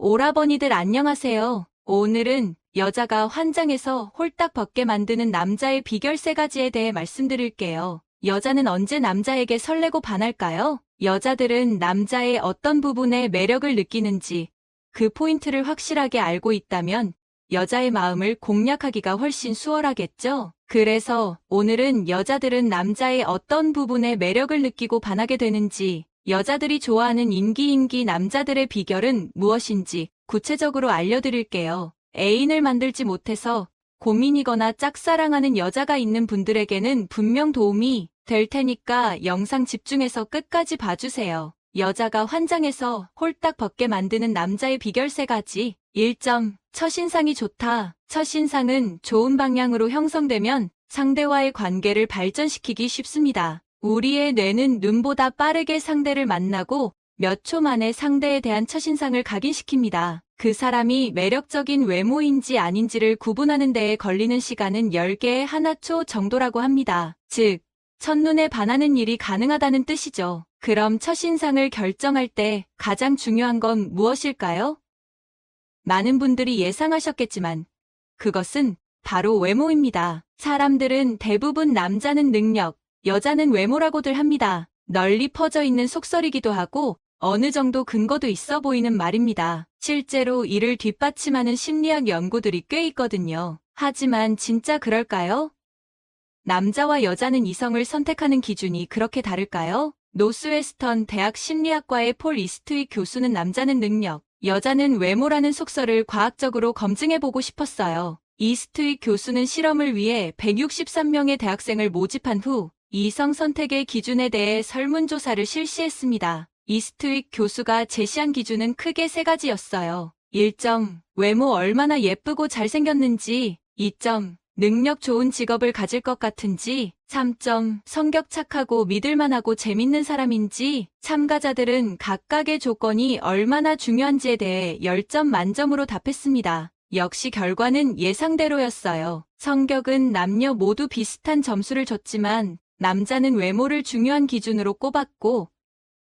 오라버니들 안녕하세요. 오늘은 여자가 환장해서 홀딱 벗게 만드는 남자의 비결 3가지에 대해 말씀드릴게요. 여자는 언제 남자에게 설레고 반할까요? 여자들은 남자의 어떤 부분에 매력을 느끼는지 그 포인트를 확실하게 알고 있다면 여자의 마음을 공략하기가 훨씬 수월하겠죠? 그래서 오늘은 여자들은 남자의 어떤 부분에 매력을 느끼고 반하게 되는지, 여자들이 좋아하는 인기 남자들의 비결은 무엇인지 구체적으로 알려드릴게요. 애인을 만들지 못해서 고민이거나 짝사랑하는 여자가 있는 분들에게는 분명 도움이 될 테니까 영상 집중해서 끝까지 봐주세요. 여자가 환장해서 홀딱 벗게 만드는 남자의 비결 3가지. 1점. 첫인상이 좋다. 첫인상은 좋은 방향으로 형성되면 상대와의 관계를 발전시키기 쉽습니다. 우리의 뇌는 눈보다 빠르게 상대를 만나고 몇 초 만에 상대에 대한 첫인상을 각인시킵니다. 그 사람이 매력적인 외모인지 아닌지를 구분하는 데에 걸리는 시간은 10개의 하나초 정도라고 합니다. 즉, 첫눈에 반하는 일이 가능하다는 뜻이죠. 그럼 첫인상을 결정할 때 가장 중요한 건 무엇일까요? 많은 분들이 예상하셨겠지만 그것은 바로 외모입니다. 사람들은 대부분 남자는 능력, 여자는 외모라고들 합니다. 널리 퍼져 있는 속설이기도 하고 어느 정도 근거도 있어 보이는 말입니다. 실제로 이를 뒷받침하는 심리학 연구들이 꽤 있거든요. 하지만 진짜 그럴까요? 남자와 여자는 이성을 선택하는 기준이 그렇게 다를까요? 노스웨스턴 대학 심리학과의 폴 이스트윅 교수는 남자는 능력, 여자는 외모라는 속설을 과학적으로 검증해보고 싶었어요. 이스트윅 교수는 실험을 위해 163명의 대학생을 모집한 후 이성 선택의 기준에 대해 설문조사를 실시했습니다. 이스트윅 교수가 제시한 기준은 크게 3가지였어요. 1점. 외모 얼마나 예쁘고 잘생겼는지. 2점. 능력 좋은 직업을 가질 것 같은지. 3점. 성격 착하고 믿을만하고 재밌는 사람인지. 참가자들은 각각의 조건이 얼마나 중요한지에 대해 10점 만점으로 답했습니다. 역시 결과는 예상대로였어요. 성격은 남녀 모두 비슷한 점수를 줬지만 남자는 외모를 중요한 기준으로 꼽았고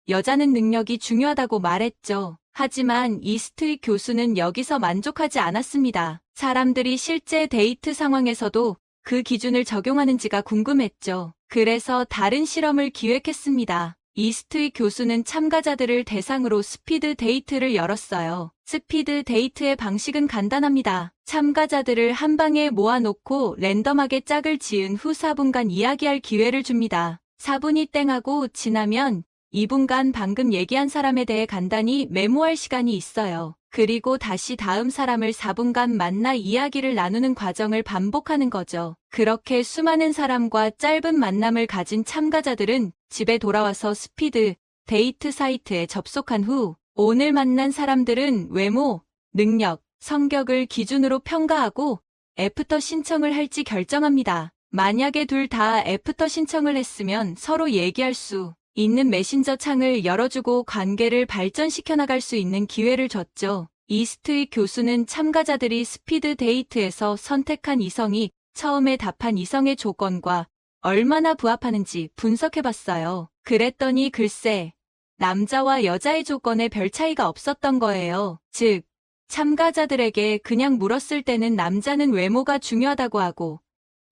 여자는 능력이 중요하다고 말했죠. 하지만 이스트윅 교수는 여기서 만족하지 않았습니다. 사람들이 실제 데이트 상황에서도 그 기준을 적용하는지가 궁금했죠. 그래서 다른 실험을 기획했습니다. 이스트윅 교수는 참가자들을 대상으로 스피드 데이트를 열었어요. 스피드 데이트의 방식은 간단합니다. 참가자들을 한 방에 모아놓고 랜덤하게 짝을 지은 후 4분간 이야기할 기회를 줍니다. 4분이 땡하고 지나면 2분간 방금 얘기한 사람에 대해 간단히 메모할 시간이 있어요. 그리고 다시 다음 사람을 4분간 만나 이야기를 나누는 과정을 반복하는 거죠. 그렇게 수많은 사람과 짧은 만남을 가진 참가자들은 집에 돌아와서 스피드 데이트 사이트에 접속한 후 오늘 만난 사람들은 외모, 능력, 성격을 기준으로 평가하고 애프터 신청을 할지 결정합니다. 만약에 둘 다 애프터 신청을 했으면 서로 얘기할 수 있는 메신저 창을 열어주고 관계를 발전시켜 나갈 수 있는 기회를 줬죠. 이스트윅 교수는 참가자들이 스피드 데이트에서 선택한 이성이 처음에 답한 이성의 조건과 얼마나 부합하는지 분석해봤어요. 그랬더니 글쎄, 남자와 여자의 조건에 별 차이가 없었던 거예요. 즉, 참가자들에게 그냥 물었을 때는 남자는 외모가 중요하다고 하고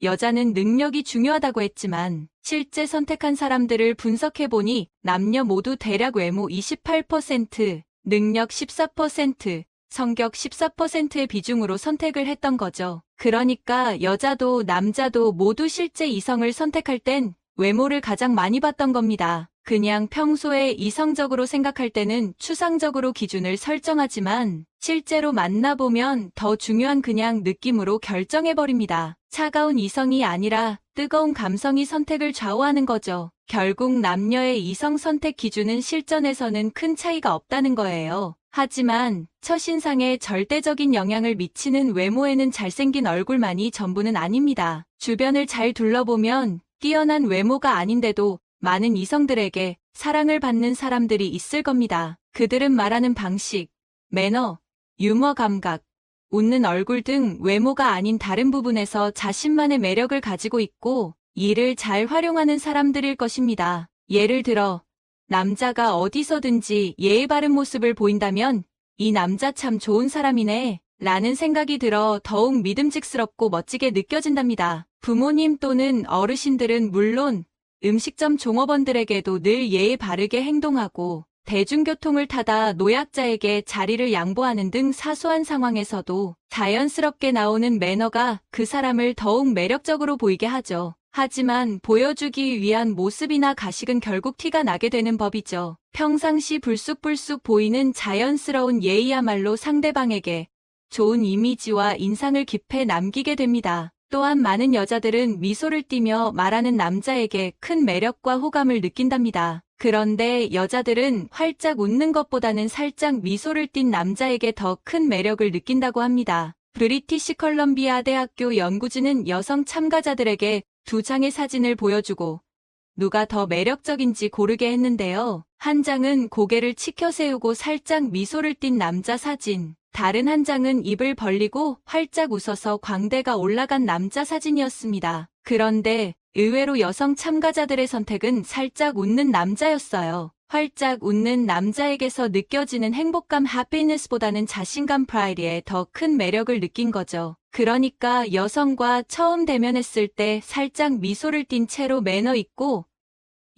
여자는 능력이 중요하다고 했지만 실제 선택한 사람들을 분석해보니 남녀 모두 대략 외모 28%, 능력 14%, 성격 14%의 비중으로 선택을 했던 거죠. 그러니까 여자도 남자도 모두 실제 이성을 선택할 땐 외모를 가장 많이 봤던 겁니다. 그냥 평소에 이성적으로 생각할 때는 추상적으로 기준을 설정하지만 실제로 만나보면 더 중요한 그냥 느낌으로 결정해버립니다. 차가운 이성이 아니라 뜨거운 감성이 선택을 좌우하는 거죠. 결국 남녀의 이성 선택 기준은 실전에서는 큰 차이가 없다는 거예요. 하지만 첫인상에 절대적인 영향을 미치는 외모에는 잘생긴 얼굴만이 전부는 아닙니다. 주변을 잘 둘러보면 뛰어난 외모가 아닌데도 많은 이성들에게 사랑을 받는 사람들이 있을 겁니다. 그들은 말하는 방식, 매너, 유머 감각, 웃는 얼굴 등 외모가 아닌 다른 부분에서 자신만의 매력을 가지고 있고 이를 잘 활용하는 사람들일 것입니다. 예를 들어 남자가 어디서든지 예의 바른 모습을 보인다면 이 남자 참 좋은 사람이네 라는 생각이 들어 더욱 믿음직스럽고 멋지게 느껴진답니다. 부모님 또는 어르신들은 물론 음식점 종업원들에게도 늘 예의 바르게 행동하고 대중교통을 타다 노약자에게 자리를 양보하는 등 사소한 상황에서도 자연스럽게 나오는 매너가 그 사람을 더욱 매력적으로 보이게 하죠. 하지만 보여주기 위한 모습이나 가식은 결국 티가 나게 되는 법이죠. 평상시 불쑥불쑥 보이는 자연스러운 예의야말로 상대방에게 좋은 이미지와 인상을 깊이 남기게 됩니다. 또한 많은 여자들은 미소를 띠며 말하는 남자에게 큰 매력과 호감을 느낀답니다. 그런데 여자들은 활짝 웃는 것보다는 살짝 미소를 띤 남자에게 더 큰 매력을 느낀다고 합니다. 브리티시 컬럼비아 대학교 연구진은 여성 참가자들에게 2장의 사진을 보여주고 누가 더 매력적인지 고르게 했는데요. 한 장은 고개를 치켜 세우고 살짝 미소를 띤 남자 사진, 다른 한 장은 입을 벌리고 활짝 웃어서 광대가 올라간 남자 사진이었습니다. 그런데 의외로 여성 참가자들의 선택은 살짝 웃는 남자였어요. 활짝 웃는 남자에게서 느껴지는 행복감 happiness보다는 자신감 pride에 더 큰 매력을 느낀 거죠. 그러니까 여성과 처음 대면했을 때 살짝 미소를 띤 채로 매너 있고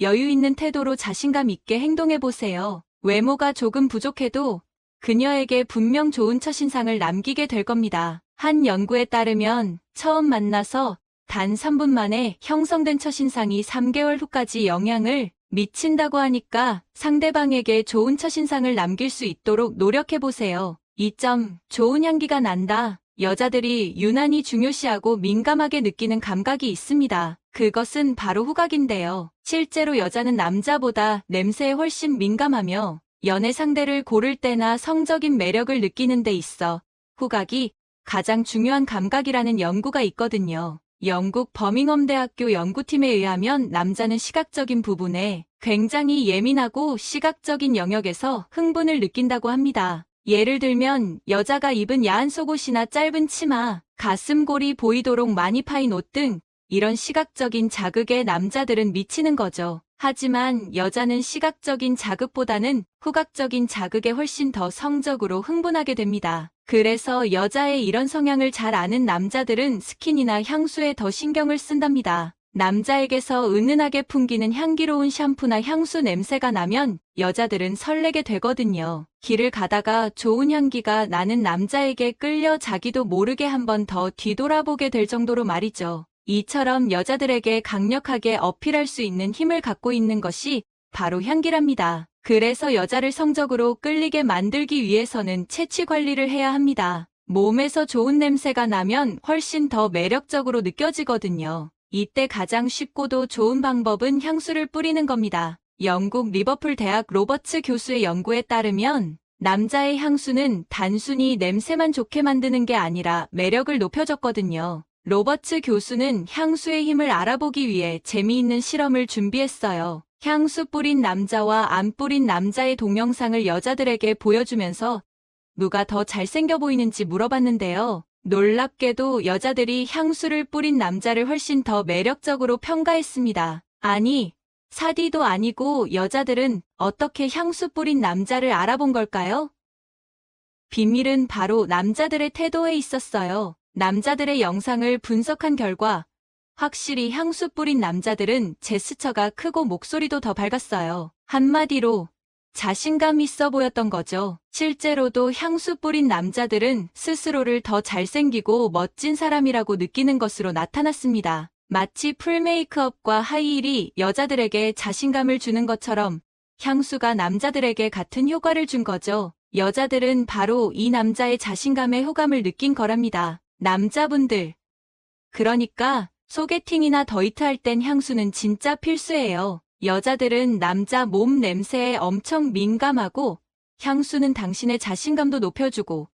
여유 있는 태도로 자신감 있게 행동해 보세요. 외모가 조금 부족해도 그녀에게 분명 좋은 첫인상을 남기게 될 겁니다. 한 연구에 따르면 처음 만나서 단 3분 만에 형성된 첫인상이 3개월 후까지 영향을 미친다고 하니까 상대방에게 좋은 첫인상을 남길 수 있도록 노력해보세요. 2점. 좋은 향기가 난다. 여자들이 유난히 중요시하고 민감하게 느끼는 감각이 있습니다. 그것은 바로 후각인데요. 실제로 여자는 남자보다 냄새에 훨씬 민감하며 연애 상대를 고를 때나 성적인 매력을 느끼는 데 있어 후각이 가장 중요한 감각이라는 연구가 있거든요. 영국 버밍엄 대학교 연구팀에 의하면 남자는 시각적인 부분에 굉장히 예민하고 시각적인 영역에서 흥분을 느낀다고 합니다. 예를 들면 여자가 입은 야한 속옷이나 짧은 치마, 가슴골이 보이도록 많이 파인 옷 등 이런 시각적인 자극에 남자들은 미치는 거죠. 하지만 여자는 시각적인 자극보다는 후각적인 자극에 훨씬 더 성적으로 흥분하게 됩니다. 그래서 여자의 이런 성향을 잘 아는 남자들은 스킨이나 향수에 더 신경을 쓴답니다. 남자에게서 은은하게 풍기는 향기로운 샴푸나 향수 냄새가 나면 여자들은 설레게 되거든요. 길을 가다가 좋은 향기가 나는 남자에게 끌려 자기도 모르게 한 번 더 뒤돌아보게 될 정도로 말이죠. 이처럼 여자들에게 강력하게 어필할 수 있는 힘을 갖고 있는 것이 바로 향기랍니다. 그래서 여자를 성적으로 끌리게 만들기 위해서는 채취 관리를 해야 합니다. 몸에서 좋은 냄새가 나면 훨씬 더 매력적으로 느껴지거든요. 이때 가장 쉽고도 좋은 방법은 향수를 뿌리는 겁니다. 영국 리버풀 대학 로버츠 교수의 연구에 따르면 남자의 향수는 단순히 냄새만 좋게 만드는 게 아니라 매력을 높여줬거든요. 로버츠 교수는 향수의 힘을 알아보기 위해 재미있는 실험을 준비했어요. 향수 뿌린 남자와 안 뿌린 남자의 동영상을 여자들에게 보여주면서 누가 더 잘생겨 보이는지 물어봤는데요. 놀랍게도 여자들이 향수를 뿌린 남자를 훨씬 더 매력적으로 평가했습니다. 아니, 사디도 아니고 여자들은 어떻게 향수 뿌린 남자를 알아본 걸까요? 비밀은 바로 남자들의 태도에 있었어요. 남자들의 영상을 분석한 결과 확실히 향수 뿌린 남자들은 제스처가 크고 목소리도 더 밝았어요. 한마디로 자신감 있어 보였던 거죠. 실제로도 향수 뿌린 남자들은 스스로를 더 잘생기고 멋진 사람이라고 느끼는 것으로 나타났습니다. 마치 풀 메이크업과 하이힐이 여자들에게 자신감을 주는 것처럼 향수가 남자들에게 같은 효과를 준 거죠. 여자들은 바로 이 남자의 자신감에 호감을 느낀 거랍니다. 남자분들. 그러니까 소개팅이나 데이트할 땐 향수는 진짜 필수예요. 여자들은 남자 몸 냄새에 엄청 민감하고 향수는 당신의 자신감도 높여주고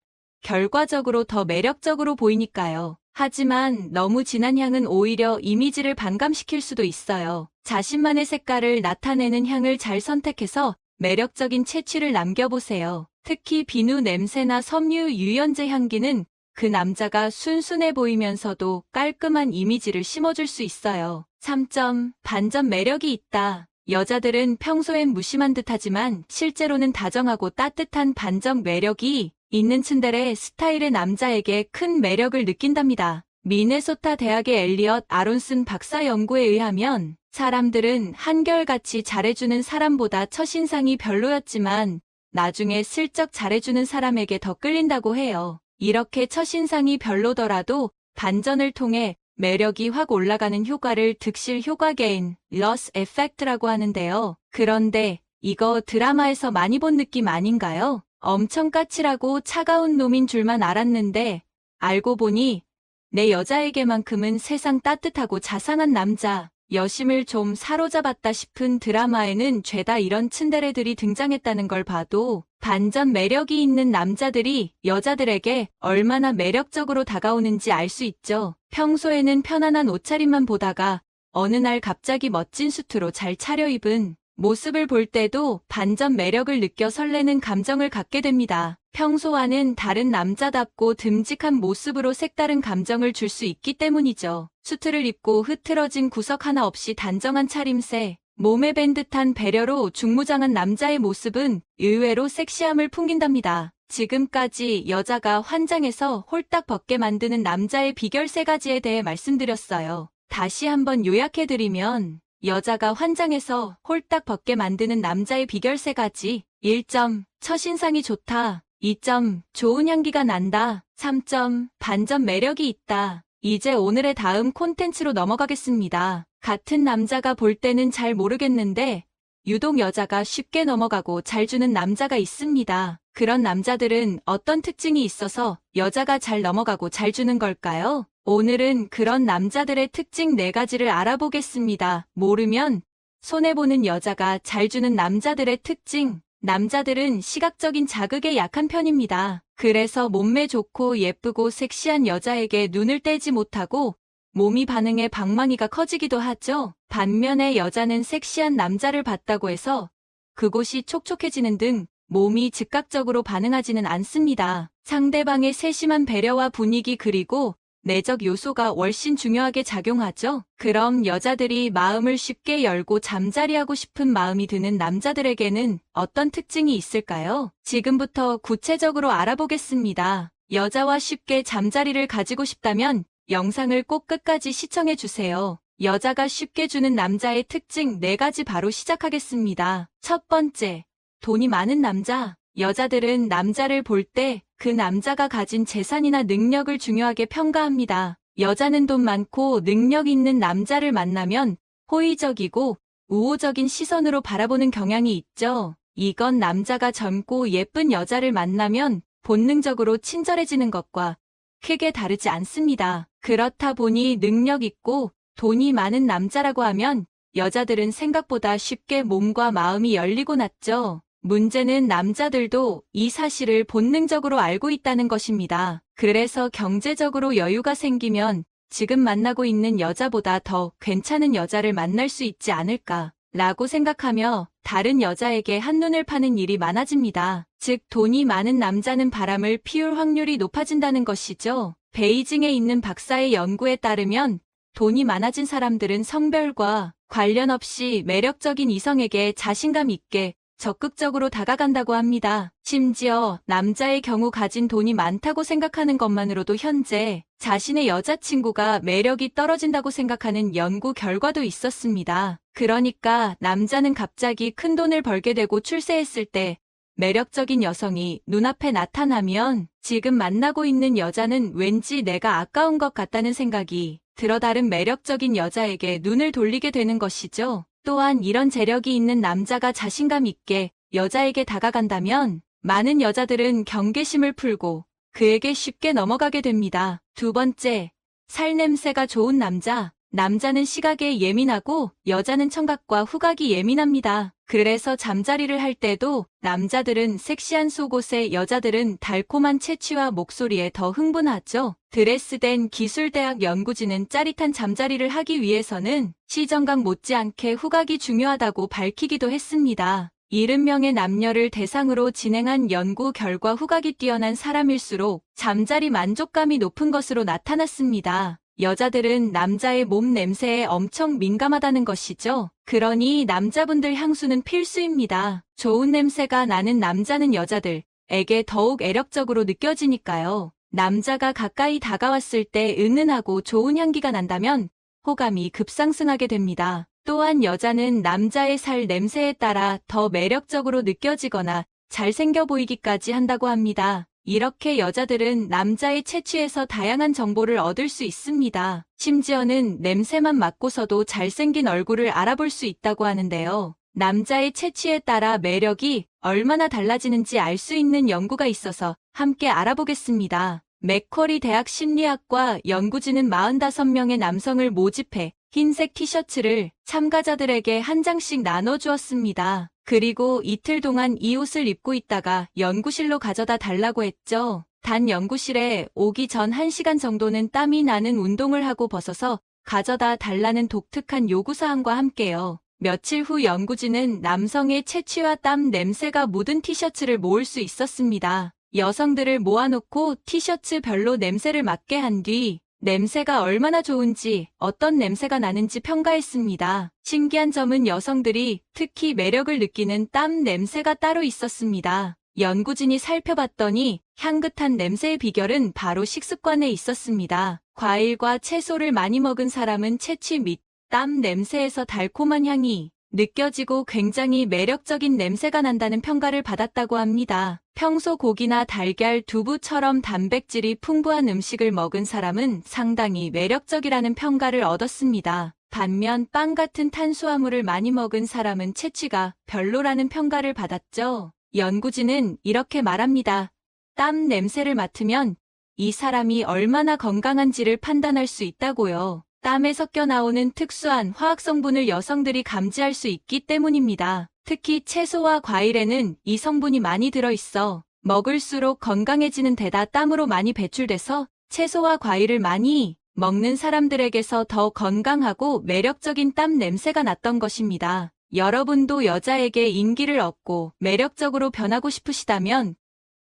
결과적으로 더 매력적으로 보이니까요. 하지만 너무 진한 향은 오히려 이미지를 반감시킬 수도 있어요. 자신만의 색깔을 나타내는 향을 잘 선택해서 매력적인 채취를 남겨보세요. 특히 비누 냄새나 섬유 유연제 향기는 그 남자가 순순해 보이면서도 깔끔한 이미지를 심어줄 수 있어요. 3점, 반전 매력이 있다. 여자들은 평소엔 무심한 듯하지만 실제로는 다정하고 따뜻한 반전 매력이 있는 츤데레 스타일의 남자에게 큰 매력을 느낀답니다. 미네소타 대학의 엘리엇 아론슨 박사 연구에 의하면 사람들은 한결같이 잘해주는 사람보다 첫인상이 별로였지만 나중에 슬쩍 잘해주는 사람에게 더 끌린다고 해요. 이렇게 첫인상이 별로더라도 반전을 통해 매력이 확 올라가는 효과를 득실 효과 게인, 러스 에펙트라고 하는데요. 그런데 이거 드라마에서 많이 본 느낌 아닌가요? 엄청 까칠하고 차가운 놈인 줄만 알았는데 알고 보니 내 여자에게만큼은 세상 따뜻하고 자상한 남자, 여심을 좀 사로잡았다 싶은 드라마에는 죄다 이런 츤데레들이 등장했다는 걸 봐도 반전 매력이 있는 남자들이 여자들에게 얼마나 매력적으로 다가오는지 알 수 있죠. 평소에는 편안한 옷차림만 보다가 어느 날 갑자기 멋진 수트로 잘 차려입은 모습을 볼 때도 반전 매력을 느껴 설레는 감정을 갖게 됩니다. 평소와는 다른 남자답고 듬직한 모습으로 색다른 감정을 줄 수 있기 때문이죠. 수트를 입고 흐트러진 구석 하나 없이 단정한 차림새, 몸에 밴 듯한 배려로 중무장한 남자의 모습은 의외로 섹시함을 풍긴답니다. 지금까지 여자가 환장해서 홀딱 벗게 만드는 남자의 비결 3가지에 대해 말씀드렸어요. 다시 한번 요약해드리면 여자가 환장해서 홀딱 벗게 만드는 남자의 비결 3가지. 1점. 첫인상이 좋다. 2점. 좋은 향기가 난다. 3점. 반전 매력이 있다. 이제 오늘의 다음 콘텐츠로 넘어가겠습니다. 같은 남자가 볼 때는 잘 모르겠는데 유독 여자가 쉽게 넘어가고 잘 주는 남자가 있습니다. 그런 남자들은 어떤 특징이 있어서 여자가 잘 넘어가고 잘 주는 걸까요? 오늘은 그런 남자들의 특징 4가지를 알아보겠습니다. 모르면 손해보는 여자가 잘 주는 남자들의 특징. 남자들은 시각적인 자극에 약한 편입니다. 그래서 몸매 좋고 예쁘고 섹시한 여자에게 눈을 떼지 못하고 몸이 반응에 방망이가 커지기도 하죠. 반면에 여자는 섹시한 남자를 봤다고 해서 그곳이 촉촉해지는 등 몸이 즉각적으로 반응하지는 않습니다. 상대방의 세심한 배려와 분위기 그리고 내적 요소가 훨씬 중요하게 작용하죠. 그럼 여자들이 마음을 쉽게 열고 잠자리하고 싶은 마음이 드는 남자들에게는 어떤 특징이 있을까요? 지금부터 구체적으로 알아보겠습니다. 여자와 쉽게 잠자리를 가지고 싶다면 영상을 꼭 끝까지 시청해주세요. 여자가 쉽게 주는 남자의 특징 4가지 바로 시작하겠습니다. 첫 번째, 돈이 많은 남자. 여자들은 남자를 볼 때 그 남자가 가진 재산이나 능력을 중요하게 평가합니다. 여자는 돈 많고 능력 있는 남자를 만나면 호의적이고 우호적인 시선으로 바라보는 경향이 있죠. 이건 남자가 젊고 예쁜 여자를 만나면 본능적으로 친절해지는 것과 크게 다르지 않습니다. 그렇다 보니 능력 있고 돈이 많은 남자라고 하면 여자들은 생각보다 쉽게 몸과 마음이 열리고 났죠. 문제는 남자들도 이 사실을 본능적으로 알고 있다는 것입니다. 그래서 경제적으로 여유가 생기면 지금 만나고 있는 여자보다 더 괜찮은 여자를 만날 수 있지 않을까 라고 생각하며 다른 여자에게 한눈을 파는 일이 많아집니다. 즉 돈이 많은 남자는 바람을 피울 확률이 높아진다는 것이죠. 베이징에 있는 박사의 연구에 따르면 돈이 많아진 사람들은 성별과 관련 없이 매력적인 이성에게 자신감 있게 적극적으로 다가간다고 합니다. 심지어 남자의 경우 가진 돈이 많다고 생각하는 것만으로도 현재 자신의 여자친구가 매력이 떨어진다고 생각하는 연구 결과도 있었습니다. 그러니까 남자는 갑자기 큰 돈을 벌게 되고 출세했을 때 매력적인 여성이 눈앞에 나타나면 지금 만나고 있는 여자는 왠지 내가 아까운 것 같다는 생각이 들어 다른 매력적인 여자에게 눈을 돌리게 되는 것이죠. 또한 이런 재력이 있는 남자가 자신감 있게 여자에게 다가간다면 많은 여자들은 경계심을 풀고 그에게 쉽게 넘어가게 됩니다. 두 번째, 살냄새가 좋은 남자. 남자는 시각에 예민하고 여자는 청각과 후각이 예민합니다. 그래서 잠자리를 할 때도 남자들은 섹시한 속옷에 여자들은 달콤한 채취와 목소리에 더 흥분하죠. 드레스된 기술대학 연구진은 짜릿한 잠자리를 하기 위해서는 시정각 못지않게 후각이 중요하다고 밝히기도 했습니다. 70명의 남녀를 대상으로 진행한 연구 결과 후각이 뛰어난 사람일수록 잠자리 만족감이 높은 것으로 나타났습니다. 여자들은 남자의 몸 냄새에 엄청 민감하다는 것이죠. 그러니 남자분들 향수는 필수입니다. 좋은 냄새가 나는 남자는 여자들에게 더욱 매력적으로 느껴지니까요. 남자가 가까이 다가왔을 때 은은하고 좋은 향기가 난다면 호감이 급상승하게 됩니다. 또한 여자는 남자의 살 냄새에 따라 더 매력적으로 느껴지거나 잘생겨 보이기까지 한다고 합니다. 이렇게 여자들은 남자의 체취에서 다양한 정보를 얻을 수 있습니다. 심지어는 냄새만 맡고서도 잘생긴 얼굴을 알아볼 수 있다고 하는데요. 남자의 체취에 따라 매력이 얼마나 달라지는지 알 수 있는 연구가 있어서 함께 알아보겠습니다. 맥쿼리 대학 심리학과 연구진은 45명의 남성을 모집해 흰색 티셔츠를 참가자들에게 한 장씩 나눠주었습니다. 그리고 이틀 동안 이 옷을 입고 있다가 연구실로 가져다 달라고 했죠. 단 연구실에 오기 전 1시간 정도는 땀이 나는 운동을 하고 벗어서 가져다 달라는 독특한 요구사항과 함께요. 며칠 후 연구진은 남성의 체취와 땀 냄새가 묻은 티셔츠를 모을 수 있었습니다. 여성들을 모아놓고 티셔츠별로 냄새를 맡게 한 뒤 냄새가 얼마나 좋은지 어떤 냄새가 나는지 평가했습니다. 신기한 점은 여성들이 특히 매력을 느끼는 땀 냄새가 따로 있었습니다. 연구진이 살펴봤더니 향긋한 냄새의 비결은 바로 식습관에 있었습니다. 과일과 채소를 많이 먹은 사람은 채취 및 땀 냄새에서 달콤한 향이 느껴지고 굉장히 매력적인 냄새가 난다는 평가를 받았다고 합니다. 평소 고기나 달걀, 두부처럼 단백질이 풍부한 음식을 먹은 사람은 상당히 매력적이라는 평가를 얻었습니다. 반면 빵 같은 탄수화물을 많이 먹은 사람은 체취가 별로라는 평가를 받았죠. 연구진은 이렇게 말합니다. 땀 냄새를 맡으면 이 사람이 얼마나 건강한지를 판단할 수 있다고요. 땀에 섞여 나오는 특수한 화학 성분을 여성들이 감지할 수 있기 때문입니다. 특히 채소와 과일에는 이 성분이 많이 들어있어 먹을수록 건강해지는 데다 땀으로 많이 배출돼서 채소와 과일을 많이 먹는 사람들에게서 더 건강하고 매력적인 땀 냄새가 났던 것입니다. 여러분도 여자에게 인기를 얻고 매력적으로 변하고 싶으시다면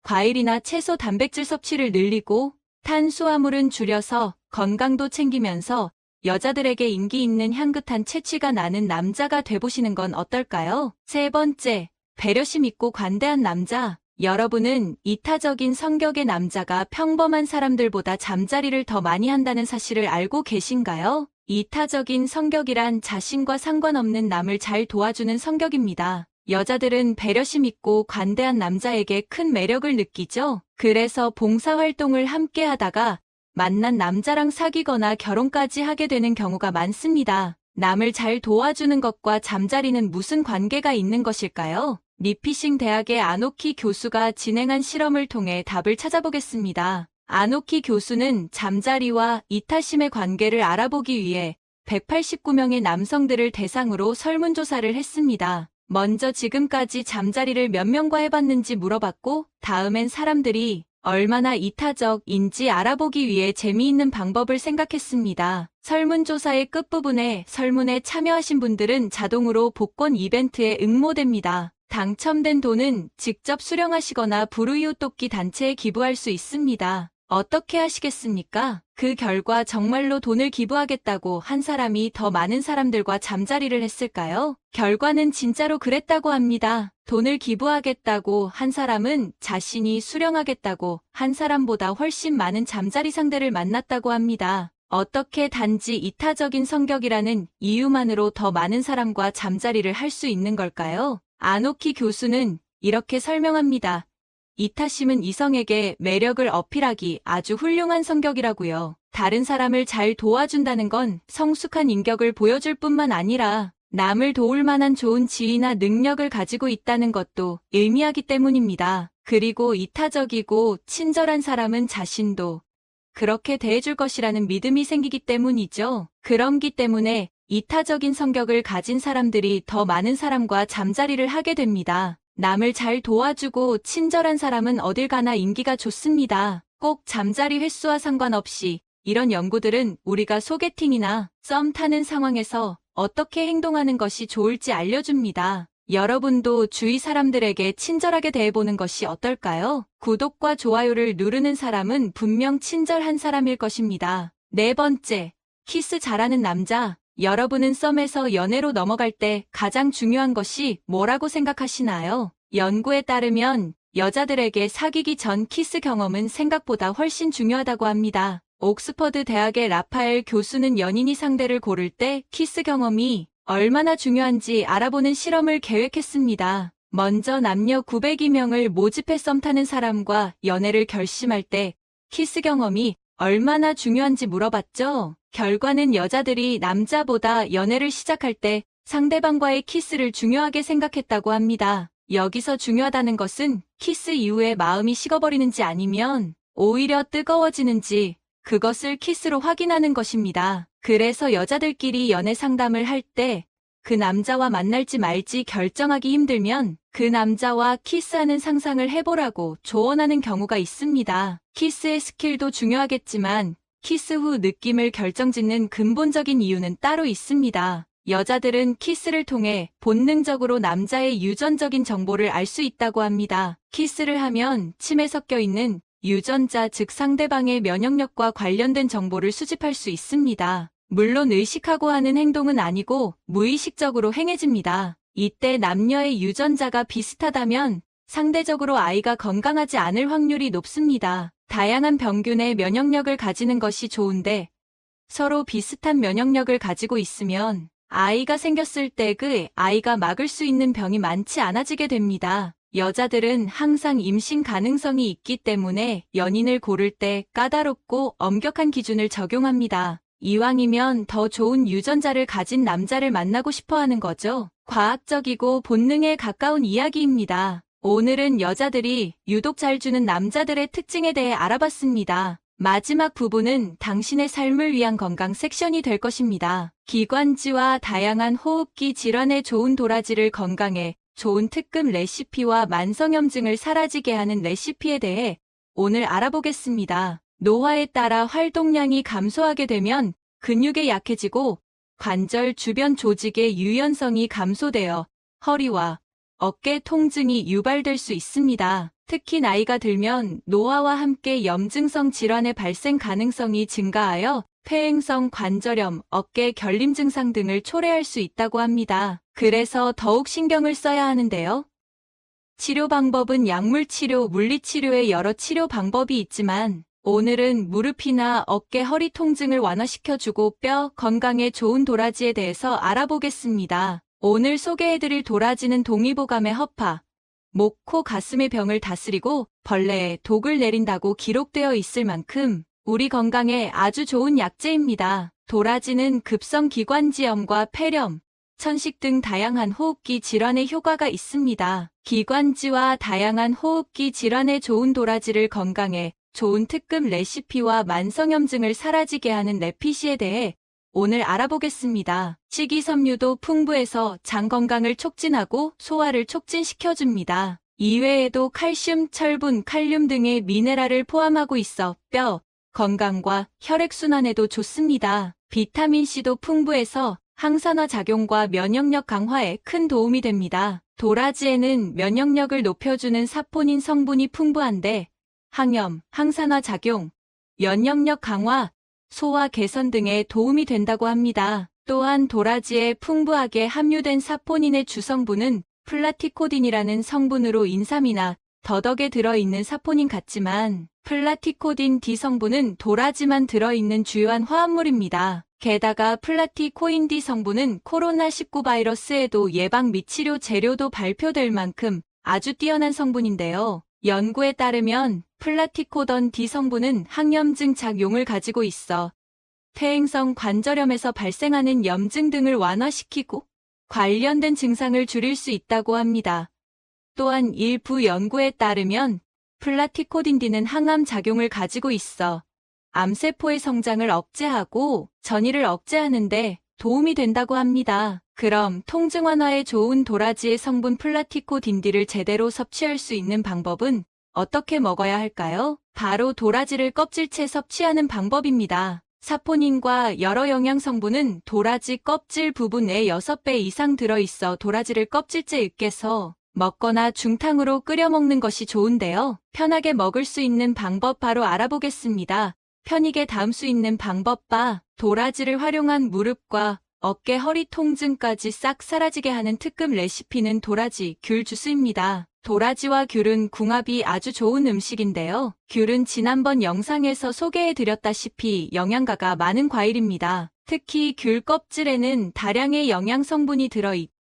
과일이나 채소 단백질 섭취를 늘리고 탄수화물은 줄여서 건강도 챙기면서 여자들에게 인기 있는 향긋한 체취가 나는 남자가 돼보시는 건 어떨까요? 세 번째, 배려심 있고 관대한 남자. 여러분은 이타적인 성격의 남자가 평범한 사람들보다 잠자리를 더 많이 한다는 사실을 알고 계신가요? 이타적인 성격이란 자신과 상관없는 남을 잘 도와주는 성격입니다. 여자들은 배려심 있고 관대한 남자에게 큰 매력을 느끼죠. 그래서 봉사활동을 함께 하다가 만난 남자랑 사귀거나 결혼까지 하게 되는 경우가 많습니다. 남을 잘 도와주는 것과 잠자리는 무슨 관계가 있는 것일까요? 니피싱 대학의 아노키 교수가 진행한 실험을 통해 답을 찾아보겠습니다. 아노키 교수는 잠자리와 이타심의 관계를 알아보기 위해 189명의 남성들을 대상으로 설문조사를 했습니다. 먼저 지금까지 잠자리를 몇 명과 해봤는지 물어봤고 다음엔 사람들이 얼마나 이타적인지 알아보기 위해 재미있는 방법을 생각했습니다. 설문조사의 끝부분에 설문에 참여하신 분들은 자동으로 복권 이벤트에 응모됩니다. 당첨된 돈은 직접 수령하시거나 불우이웃 돕기 단체에 기부할 수 있습니다. 어떻게 하시겠습니까? 그 결과 정말로 돈을 기부하겠다고 한 사람이 더 많은 사람들과 잠자리를 했을까요? 결과는 진짜로 그랬다고 합니다. 돈을 기부하겠다고 한 사람은 자신이 수령하겠다고 한 사람보다 훨씬 많은 잠자리 상대를 만났다고 합니다. 어떻게 단지 이타적인 성격이라는 이유만으로 더 많은 사람과 잠자리를 할 수 있는 걸까요? 아노키 교수는 이렇게 설명합니다. 이타심은 이성에게 매력을 어필하기 아주 훌륭한 성격이라고요. 다른 사람을 잘 도와준다는 건 성숙한 인격을 보여줄 뿐만 아니라 남을 도울 만한 좋은 지위나 능력을 가지고 있다는 것도 의미하기 때문입니다. 그리고 이타적이고 친절한 사람은 자신도 그렇게 대해줄 것이라는 믿음이 생기기 때문이죠. 그렇기 때문에 이타적인 성격을 가진 사람들이 더 많은 사람과 잠자리를 하게 됩니다. 남을 잘 도와주고 친절한 사람은 어딜 가나 인기가 좋습니다. 꼭 잠자리 횟수와 상관없이 이런 연구들은 우리가 소개팅이나 썸 타는 상황에서 어떻게 행동하는 것이 좋을지 알려줍니다. 여러분도 주위 사람들에게 친절하게 대해보는 것이 어떨까요? 구독과 좋아요를 누르는 사람은 분명 친절한 사람일 것입니다. 네 번째, 키스 잘하는 남자. 여러분은 썸에서 연애로 넘어갈 때 가장 중요한 것이 뭐라고 생각하시나요? 연구에 따르면 여자들에게 사귀기 전 키스 경험은 생각보다 훨씬 중요하다고 합니다. 옥스퍼드 대학의 라파엘 교수는 연인이 상대를 고를 때 키스 경험이 얼마나 중요한지 알아보는 실험을 계획했습니다. 먼저 남녀 902명을 모집해 썸 타는 사람과 연애를 결심할 때 키스 경험이 얼마나 중요한지 물어봤죠. 결과는 여자들이 남자보다 연애를 시작할 때 상대방과의 키스를 중요하게 생각했다고 합니다. 여기서 중요하다는 것은 키스 이후에 마음이 식어버리는지 아니면 오히려 뜨거워지는지 그것을 키스로 확인하는 것입니다. 그래서 여자들끼리 연애 상담을 할 때 그 남자와 만날지 말지 결정하기 힘들면 그 남자와 키스하는 상상을 해보라고 조언하는 경우가 있습니다. 키스의 스킬도 중요하겠지만 키스 후 느낌을 결정짓는 근본적인 이유는 따로 있습니다. 여자들은 키스를 통해 본능적으로 남자의 유전적인 정보를 알 수 있다고 합니다. 키스를 하면 침에 섞여 있는 유전자 즉 상대방의 면역력과 관련된 정보를 수집할 수 있습니다. 물론 의식하고 하는 행동은 아니고 무의식적으로 행해집니다. 이때 남녀의 유전자가 비슷하다면 상대적으로 아이가 건강하지 않을 확률이 높습니다. 다양한 병균의 면역력을 가지는 것이 좋은데 서로 비슷한 면역력을 가지고 있으면 아이가 생겼을 때 그 아이가 막을 수 있는 병이 많지 않아지게 됩니다. 여자들은 항상 임신 가능성이 있기 때문에 연인을 고를 때 까다롭고 엄격한 기준을 적용합니다. 이왕이면 더 좋은 유전자를 가진 남자를 만나고 싶어 하는 거죠. 과학적이고 본능에 가까운 이야기입니다. 오늘은 여자들이 유독 잘 주는 남자들의 특징에 대해 알아봤습니다. 마지막 부분은 당신의 삶을 위한 건강 섹션이 될 것입니다. 기관지와 다양한 호흡기 질환에 좋은 도라지를 건강에 좋은 특급 레시피와 만성염증을 사라지게 하는 레시피에 대해 오늘 알아보겠습니다. 노화에 따라 활동량이 감소하게 되면 근육이 약해지고 관절 주변 조직의 유연성이 감소되어 허리와 어깨 통증이 유발될 수 있습니다. 특히 나이가 들면 노화와 함께 염증성 질환의 발생 가능성이 증가하여 폐행성 관절염, 어깨 결림 증상 등을 초래할 수 있다고 합니다. 그래서 더욱 신경을 써야 하는데요. 치료 방법은 약물 치료, 물리치료의 여러 치료 방법이 있지만 오늘은 무릎이나 어깨, 허리 통증을 완화시켜주고 뼈 건강에 좋은 도라지에 대해서 알아보겠습니다. 오늘 소개해드릴 도라지는 동의보감의 허파, 목, 코, 가슴의 병을 다스리고 벌레에 독을 내린다고 기록되어 있을 만큼 우리 건강에 아주 좋은 약재입니다. 도라지는 급성 기관지염과 폐렴, 천식 등 다양한 호흡기 질환에 효과가 있습니다. 기관지와 다양한 호흡기 질환에 좋은 도라지를 건강에 좋은 특급 레시피와 만성염증을 사라지게 하는 레피시에 대해 오늘 알아보겠습니다. 식이섬유도 풍부해서 장 건강을 촉진하고 소화를 촉진시켜줍니다. 이외에도 칼슘, 철분, 칼륨 등의 미네랄을 포함하고 있어 뼈 건강과 혈액순환에도 좋습니다. 비타민C도 풍부해서 항산화 작용과 면역력 강화에 큰 도움이 됩니다. 도라지에는 면역력을 높여주는 사포닌 성분이 풍부한데 항염, 항산화 작용, 면역력 강화, 소화 개선 등에 도움이 된다고 합니다. 또한 도라지에 풍부하게 함유된 사포닌의 주성분은 플라티코딘이라는 성분으로 인삼이나 더덕에 들어있는 사포닌 같지만 플라티코딘 D 성분은 도라지만 들어있는 주요한 화합물입니다. 게다가 플라티코인 D 성분은 코로나19 바이러스에도 예방 및 치료 재료도 발표될 만큼 아주 뛰어난 성분인데요. 연구에 따르면 플라티코던 D 성분은 항염증 작용을 가지고 있어 폐행성 관절염에서 발생하는 염증 등을 완화시키고 관련된 증상을 줄일 수 있다고 합니다. 또한 일부 연구에 따르면 플라티코딘 D는 항암 작용을 가지고 있어 암세포의 성장을 억제하고 전이를 억제하는 데 도움이 된다고 합니다. 그럼 통증 완화에 좋은 도라지의 성분 플라티코딘 D를 제대로 섭취할 수 있는 방법은 어떻게 먹어야 할까요? 바로 도라지를 껍질째 섭취하는 방법입니다. 사포닌과 여러 영양 성분은 도라지 껍질 부분에 6배 이상 들어있어 도라지를 껍질째 으깨서 먹거나 중탕으로 끓여 먹는 것이 좋은데요. 편하게 먹을 수 있는 방법 바로 알아보겠습니다. 편익에 담을 수 있는 방법바, 도라지를 활용한 무릎과 어깨 허리 통증까지 싹 사라지게 하는 특급 레시피는 도라지 귤 주스입니다. 도라지와 귤은 궁합이 아주 좋은 음식인데요. 귤은 지난번 영상에서 소개해드렸다시피 영양가가 많은 과일입니다. 특히 귤 껍질에는 다량의 영양 성분이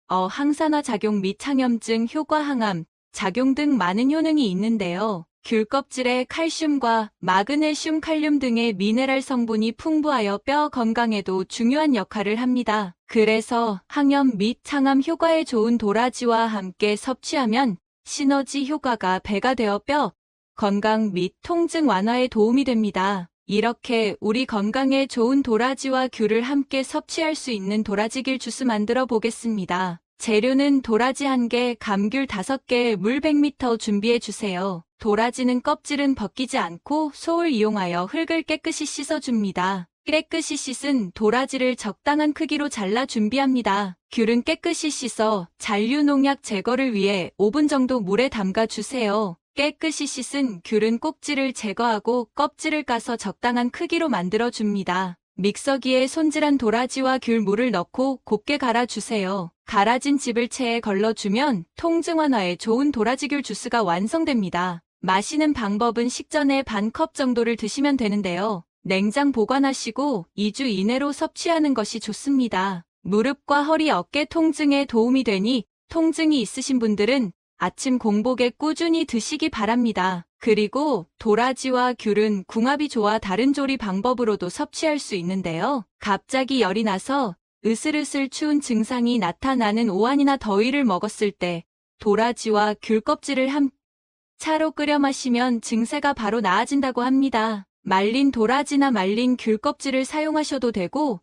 항산화 작용 및 항염증, 효과 항암, 작용 등 많은 효능이 있는데요. 귤 껍질에 칼슘과 마그네슘, 칼륨 등의 미네랄 성분이 풍부하여 뼈 건강에도 중요한 역할을 합니다. 그래서 항염 및 항암 효과에 좋은 도라지와 함께 섭취하면 시너지 효과가 배가 되어 뼈 건강 및 통증 완화에 도움이 됩니다. 이렇게 우리 건강에 좋은 도라지와 귤을 함께 섭취할 수 있는 도라지귤 주스 만들어 보겠습니다. 재료는 도라지 1개, 감귤 5개, 물 100ml 준비해 주세요. 도라지는 껍질은 벗기지 않고 소을 이용하여 흙을 깨끗이 씻어줍니다. 깨끗이 씻은 도라지를 적당한 크기로 잘라 준비합니다. 귤은 깨끗이 씻어 잔류 농약 제거를 위해 5분 정도 물에 담가 주세요. 깨끗이 씻은 귤은 꼭지를 제거하고 껍질을 까서 적당한 크기로 만들어 줍니다. 믹서기에 손질한 도라지와 귤 물을 넣고 곱게 갈아주세요. 갈아진 즙을 체에 걸러주면 통증 완화에 좋은 도라지귤 주스가 완성됩니다. 마시는 방법은 식전에 반 컵 정도를 드시면 되는데요. 냉장 보관하시고 2주 이내로 섭취하는 것이 좋습니다. 무릎과 허리, 어깨 통증에 도움이 되니 통증이 있으신 분들은 아침 공복에 꾸준히 드시기 바랍니다. 그리고 도라지와 귤은 궁합이 좋아 다른 조리 방법으로도 섭취할 수 있는데요. 갑자기 열이 나서 으슬으슬 추운 증상이 나타나는 오한이나 더위를 먹었을 때 도라지와 귤 껍질을 차로 끓여 마시면 증세가 바로 나아진다고 합니다. 말린 도라지나 말린 귤 껍질을 사용하셔도 되고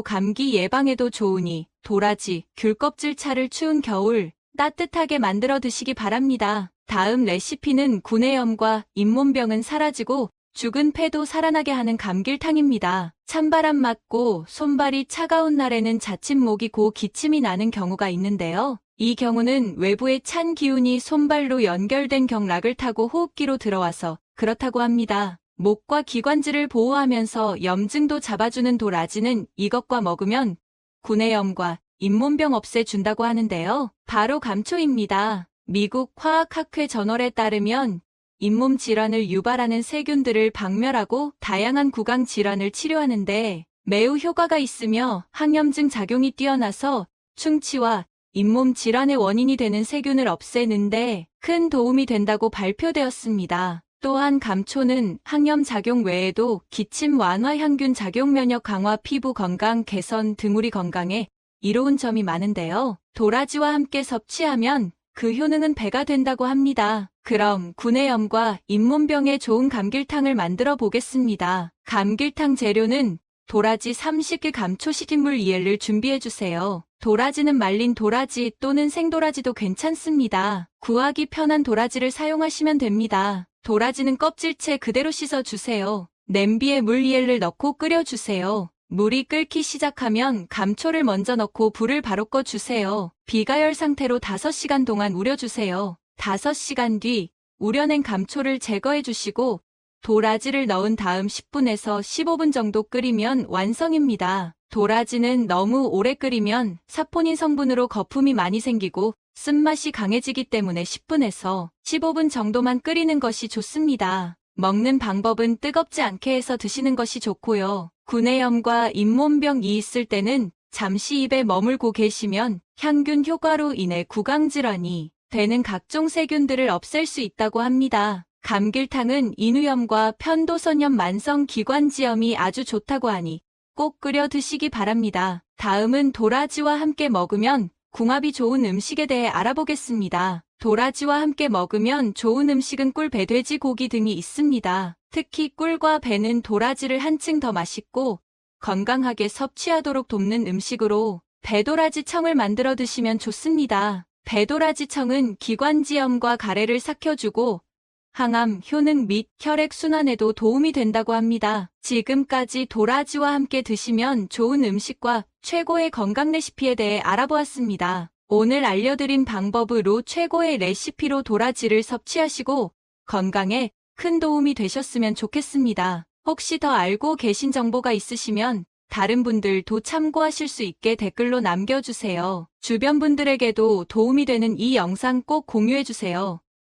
감기 예방에도 좋으니 도라지, 귤 껍질 차를 추운 겨울 따뜻하게 만들어 드시기 바랍니다. 다음 레시피는 구내염과 잇몸병은 사라지고 죽은 폐도 살아나게 하는 감귤탕입니다. 찬바람 맞고 손발이 차가운 날에는 자칫 목이 고 기침이 나는 경우가 있는데요. 이 경우는 외부의 찬 기운이 손발로 연결된 경락을 타고 호흡기로 들어와서 그렇다고 합니다. 목과 기관지를 보호하면서 염증도 잡아주는 도라지는 이것과 먹으면 구내염과 잇몸병 없애준다고 하는데요. 바로 감초입니다. 미국 화학학회 저널에 따르면 잇몸 질환을 유발하는 세균들을 박멸하고 다양한 구강 질환을 치료하는데 매우 효과가 있으며 항염증 작용이 뛰어나서 충치와 잇몸 질환의 원인이 되는 세균을 없애는데 큰 도움이 된다고 발표되었습니다. 또한 감초는 항염 작용 외에도 기침 완화, 향균 작용, 면역 강화, 피부 건강 개선 등 우리 건강에 이로운 점이 많은데요. 도라지와 함께 섭취하면 그 효능은 배가 된다고 합니다. 그럼 구내염과 잇몸병에 좋은 감귤탕을 만들어 보겠습니다. 감귤탕 재료는 도라지 30개, 감초 식인물 2L을 준비해 주세요. 도라지는 말린 도라지 또는 생도라지도 괜찮습니다. 구하기 편한 도라지를 사용하시면 됩니다. 도라지는 껍질째 그대로 씻어 주세요. 냄비에 물 2L을 넣고 끓여 주세요. 물이 끓기 시작하면 감초를 먼저 넣고 불을 바로 꺼주세요. 비가열 상태로 5시간 동안 우려주세요. 5시간 뒤 우려낸 감초를 제거해 주시고 도라지를 넣은 다음 10분에서 15분 정도 끓이면 완성입니다. 도라지는 너무 오래 끓이면 사포닌 성분으로 거품이 많이 생기고 쓴맛이 강해지기 때문에 10분에서 15분 정도만 끓이는 것이 좋습니다. 먹는 방법은 뜨겁지 않게 해서 드시는 것이 좋고요. 구내염과 잇몸병이 있을 때는 잠시 입에 머물고 계시면 향균 효과로 인해 구강질환이 되는 각종 세균들을 없앨 수 있다고 합니다. 감귤탕은 인후염과 편도선염, 만성기관지염이 아주 좋다고 하니 꼭 끓여 드시기 바랍니다. 다음은 도라지와 함께 먹으면 궁합이 좋은 음식에 대해 알아보겠습니다. 도라지와 함께 먹으면 좋은 음식은 꿀, 배, 돼지, 고기 등이 있습니다. 특히 꿀과 배는 도라지를 한층 더 맛있고 건강하게 섭취하도록 돕는 음식으로 배도라지청을 만들어 드시면 좋습니다. 배도라지청은 기관지염과 가래를 삭혀주고 항암, 효능 및 혈액순환에도 도움이 된다고 합니다. 지금까지 도라지와 함께 드시면 좋은 음식과 최고의 건강 레시피에 대해 알아보았습니다. 오늘 알려드린 방법으로 최고의 레시피로 도라지를 섭취하시고 건강에 큰 도움이 되셨으면 좋겠습니다. 혹시 더 알고 계신 정보가 있으시면 다른 분들도 참고하실 수 있게 댓글로 남겨주세요. 주변 분들에게도 도움이 되는 이 영상 꼭 공유해주세요.